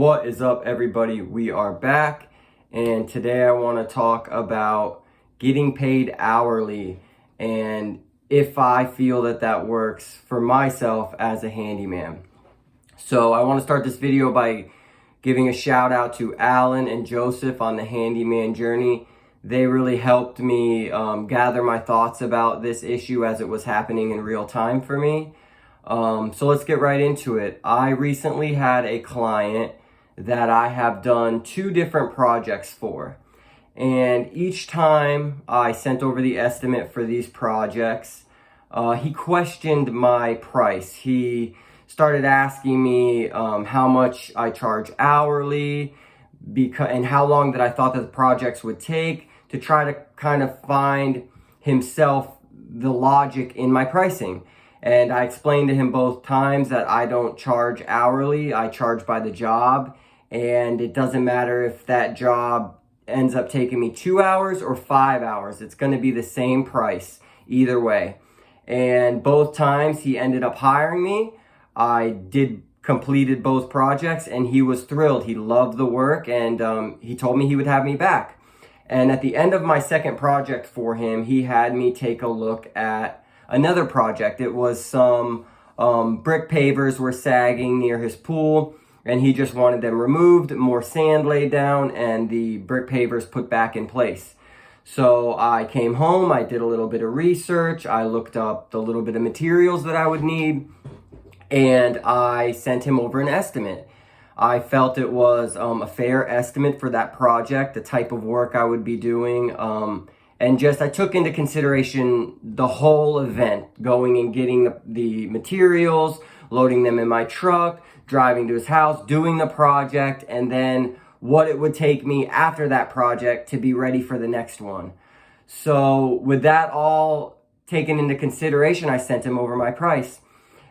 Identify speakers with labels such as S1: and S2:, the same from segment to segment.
S1: What is up, everybody? We are back, and today I want to talk about getting paid hourly and if I feel that that works for myself as a handyman. So I want to start this video by giving a shout out to Alan and Josef on the handyman journey. They really helped me gather my thoughts about this issue as it was happening in real time for me. So let's get right into it. I recently had a client that I have done 2 different projects for. And each time I sent over the estimate for these projects, he questioned my price. He started asking me how much I charge hourly and how long that I thought that the projects would take, to try to kind of find himself the logic in my pricing. And I explained to him both times that I don't charge hourly, I charge by the job. And it doesn't matter if that job ends up taking me 2 hours or 5 hours. It's going to be the same price either way. And both times he ended up hiring me. I completed both projects and he was thrilled. He loved the work, and he told me he would have me back. And at the end of my second project for him, he had me take a look at another project. It was some brick pavers were sagging near his pool, and he just wanted them removed, more sand laid down, and the brick pavers put back in place. So I came home, I did a little bit of research, I looked up the little bit of materials that I would need, and I sent him over an estimate. I felt it was a fair estimate for that project, the type of work I would be doing, and I took into consideration the whole event, going and getting the materials, loading them in my truck, driving to his house, doing the project, and then what it would take me after that project to be ready for the next one. So with that all taken into consideration, I sent him over my price.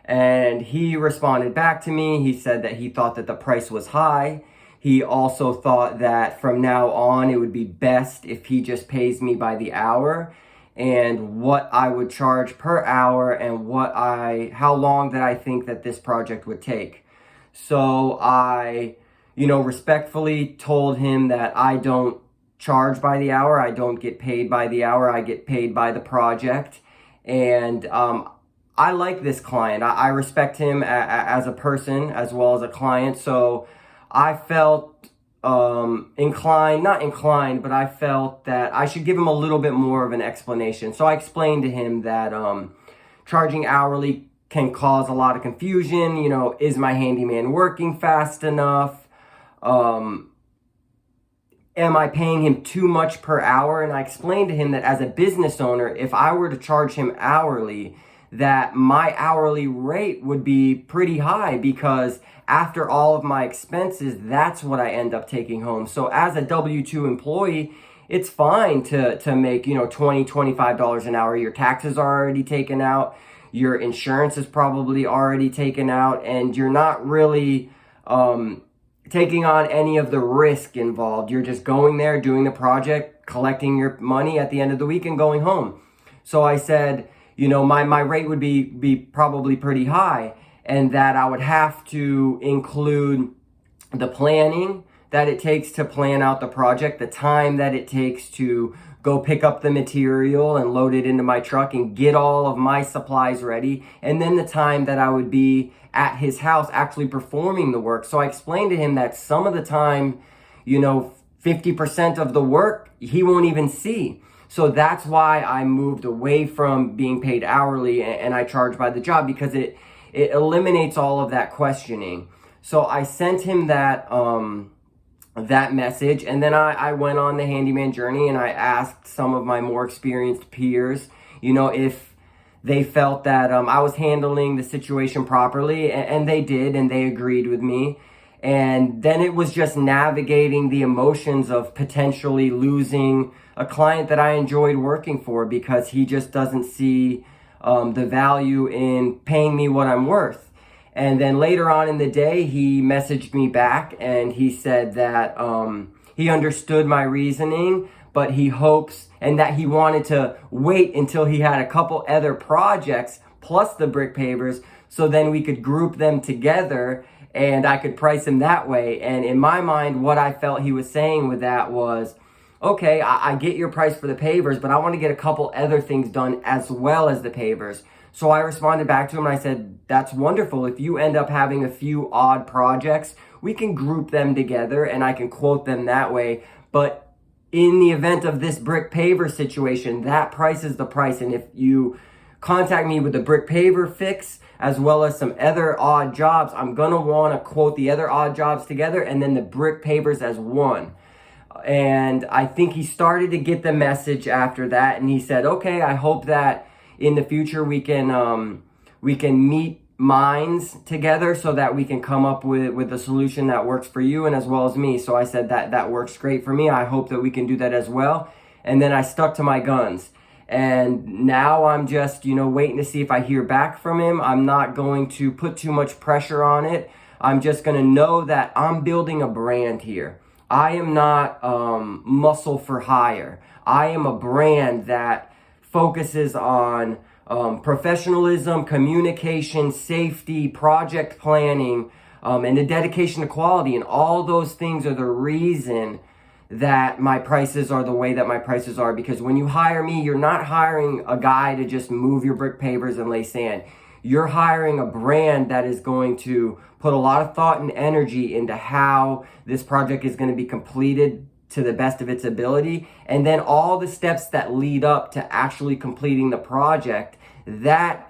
S1: And he responded back to me. He said that he thought that the price was high. He also thought that from now on it would be best if he just pays me by the hour, and what I would charge per hour, and how long that I think that this project would take. So I, respectfully told him that I don't charge by the hour. I don't get paid by the hour. I get paid by the project. And I like this client. I respect him as a person as well as a client. So I felt not inclined, but I felt that I should give him a little bit more of an explanation. So I explained to him that charging hourly can cause a lot of confusion. Is my handyman working fast enough? Am I paying him too much per hour? And I explained to him that as a business owner, if I were to charge him hourly, that my hourly rate would be pretty high, because after all of my expenses, that's what I end up taking home. So as a W-2 employee, it's fine to make, $20, $25 an hour. Your taxes are already taken out. Your insurance is probably already taken out, and you're not really taking on any of the risk involved. You're just going there, doing the project, collecting your money at the end of the week, and going home. So I said, my rate would be probably pretty high, and that I would have to include the planning that it takes to plan out the project, the time that it takes to go pick up the material and load it into my truck and get all of my supplies ready, and then the time that I would be at his house actually performing the work. So I explained to him that some of the time, 50% of the work he won't even see. So that's why I moved away from being paid hourly and I charge by the job, because it eliminates all of that questioning. So I sent him that message, and then I went on the handyman journey and I asked some of my more experienced peers, if they felt that I was handling the situation properly, and they did, and they agreed with me. And then it was just navigating the emotions of potentially losing a client that I enjoyed working for, because he just doesn't see the value in paying me what I'm worth. And then later on in the day, he messaged me back and he said that he understood my reasoning, but he hopes, and that he wanted to wait until he had a couple other projects plus the brick pavers, so then we could group them together and I could price him that way. And in my mind, what I felt he was saying with that was, okay, I get your price for the pavers, but I want to get a couple other things done as well as the pavers. So I responded back to him and I said, that's wonderful. If you end up having a few odd projects, we can group them together and I can quote them that way. But in the event of this brick paver situation, that price is the price. And if you contact me with the brick paver fix as well as some other odd jobs, I'm going to want to quote the other odd jobs together and then the brick pavers as one. And I think he started to get the message after that, and he said, okay, I hope that in the future we can meet minds together so that we can come up with a solution that works for you and as well as me. So I said that works great for me. I hope that we can do that as well. And then I stuck to my guns. And now I'm just, waiting to see if I hear back from him. I'm not going to put too much pressure on it. I'm just going to know that I'm building a brand here. I am not muscle for hire. I am a brand that focuses on professionalism, communication, safety, project planning, and the dedication to quality. And all those things are the reason that my prices are the way that my prices are. Because when you hire me, you're not hiring a guy to just move your brick pavers and lay sand. You're hiring a brand that is going to put a lot of thought and energy into how this project is going to be completed to the best of its ability. And then all the steps that lead up to actually completing the project, that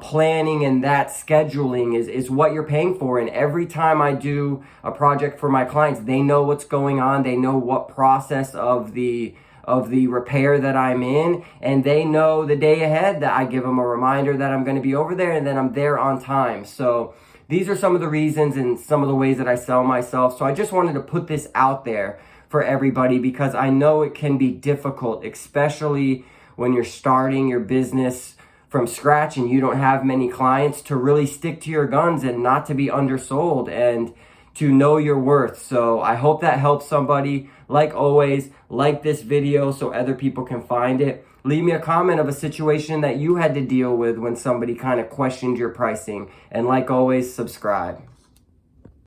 S1: planning and that scheduling is what you're paying for. And every time I do a project for my clients, they know what's going on. They know what process of the repair that I'm in, and they know the day ahead that I give them a reminder that I'm going to be over there and then I'm there on time. So these are some of the reasons and some of the ways that I sell myself. So I just wanted to put this out there for everybody because I know it can be difficult, especially when you're starting your business from scratch and you don't have many clients, to really stick to your guns and not to be undersold and to know your worth. So I hope that helps somebody. Like always, like this video so other people can find it. Leave me a comment of a situation that you had to deal with when somebody kind of questioned your pricing. And like always, subscribe.